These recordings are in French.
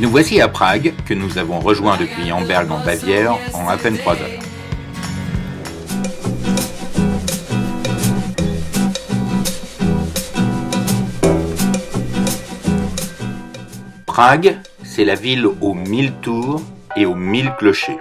Nous voici à Prague, que nous avons rejoint depuis Amberg en Bavière en à peine 3 heures. Prague, c'est la ville aux 1000 tours et aux 1000 clochers.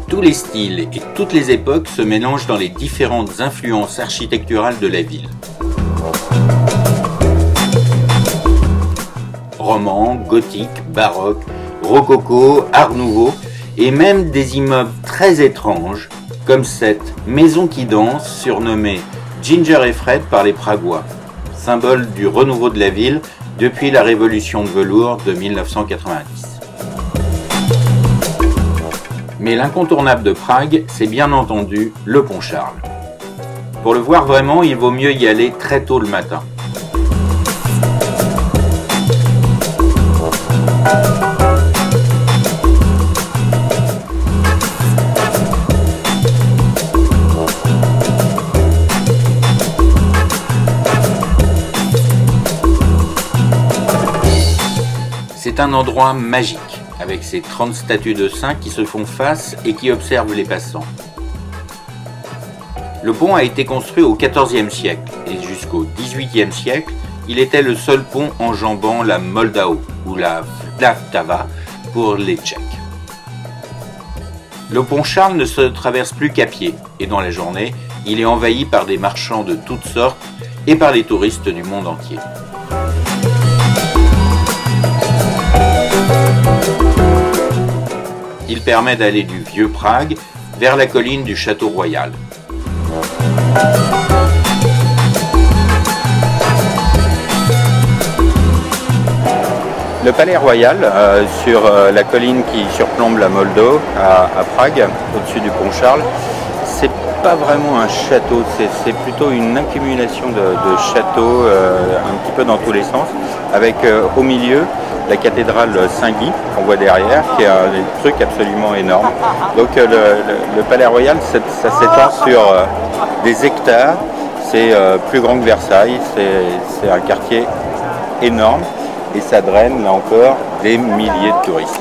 Tous les styles et toutes les époques se mélangent dans les différentes influences architecturales de la ville. Roman, gothique, baroque, rococo, art nouveau et même des immeubles très étranges comme cette maison qui danse surnommée Ginger et Fred par les Pragois, symbole du renouveau de la ville depuis la révolution de velours de 1990. Mais l'incontournable de Prague, c'est bien entendu le pont Charles. Pour le voir vraiment, il vaut mieux y aller très tôt le matin. C'est un endroit magique, avec ses 30 statues de saints qui se font face et qui observent les passants. Le pont a été construit au XIVe siècle et jusqu'au XVIIIe siècle, il était le seul pont enjambant la Moldau ou la Vltava pour les Tchèques. Le pont Charles ne se traverse plus qu'à pied et dans la journée, il est envahi par des marchands de toutes sortes et par les touristes du monde entier. Il permet d'aller du vieux Prague vers la colline du Château Royal. Le Palais Royal, sur la colline qui surplombe la Moldau à Prague, au-dessus du pont Charles, c'est pas vraiment un château, c'est plutôt une accumulation de châteaux un petit peu dans tous les sens, avec au milieu la cathédrale Saint-Guy qu'on voit derrière, qui est un truc absolument énorme. Donc le Palais Royal, ça s'étend sur des hectares, c'est plus grand que Versailles, c'est un quartier énorme et ça draine là encore des milliers de touristes.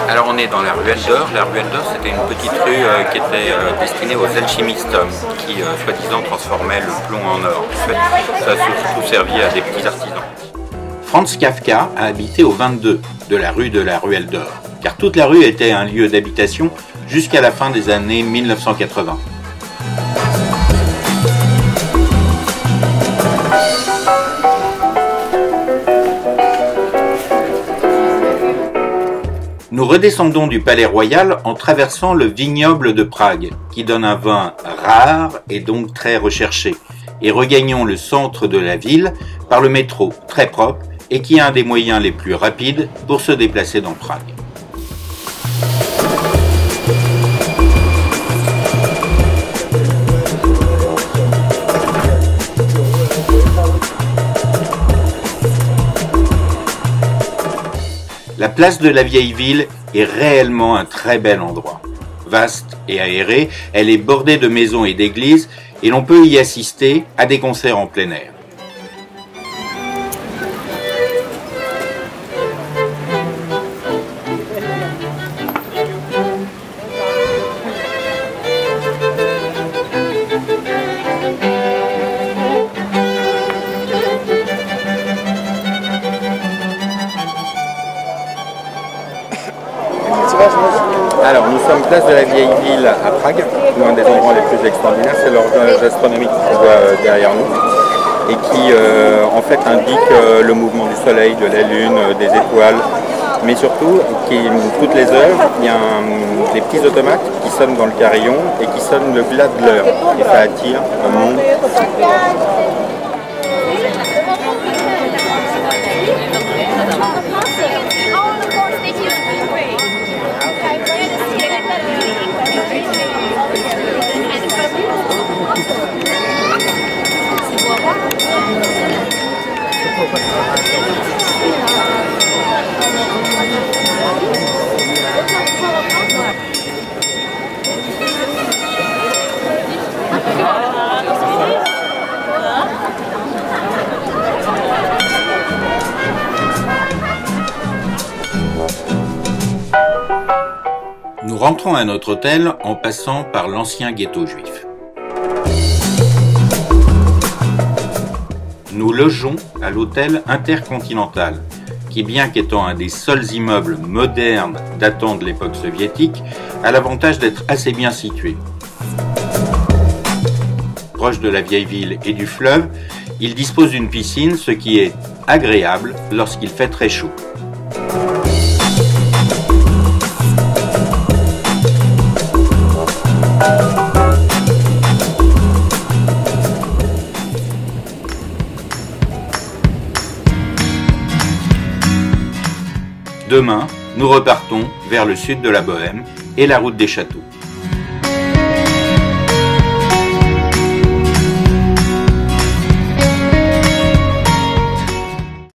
Alors on est dans la ruelle d'or. La ruelle d'or, c'était une petite rue qui était destinée aux alchimistes qui soi-disant transformaient le plomb en or. En fait, ça a surtout servi à des petits artisans. Franz Kafka a habité au 22 de la rue de la ruelle d'or, car toute la rue était un lieu d'habitation jusqu'à la fin des années 1980. Nous redescendons du Palais Royal en traversant le vignoble de Prague, qui donne un vin rare et donc très recherché, et regagnons le centre de la ville par le métro très propre et qui est un des moyens les plus rapides pour se déplacer dans Prague. La place de la vieille ville est réellement un très bel endroit. Vaste et aérée, elle est bordée de maisons et d'églises et l'on peut y assister à des concerts en plein air. Alors nous sommes place de la vieille ville à Prague, l'un des endroits les plus extraordinaires, c'est l'horloge astronomique qu'on voit derrière nous et qui en fait indique le mouvement du soleil, de la lune, des étoiles. Mais surtout, toutes les heures, il y a des petits automates qui sonnent dans le carillon et qui sonnent le glas de l'heure. Et ça attire un monde. Nous rentrons à notre hôtel en passant par l'ancien ghetto juif. Nous logeons à l'hôtel Intercontinental, qui bien qu'étant un des seuls immeubles modernes datant de l'époque soviétique, a l'avantage d'être assez bien situé. Proche de la vieille ville et du fleuve, il dispose d'une piscine, ce qui est agréable lorsqu'il fait très chaud. Demain, nous repartons vers le sud de la Bohême et la route des châteaux.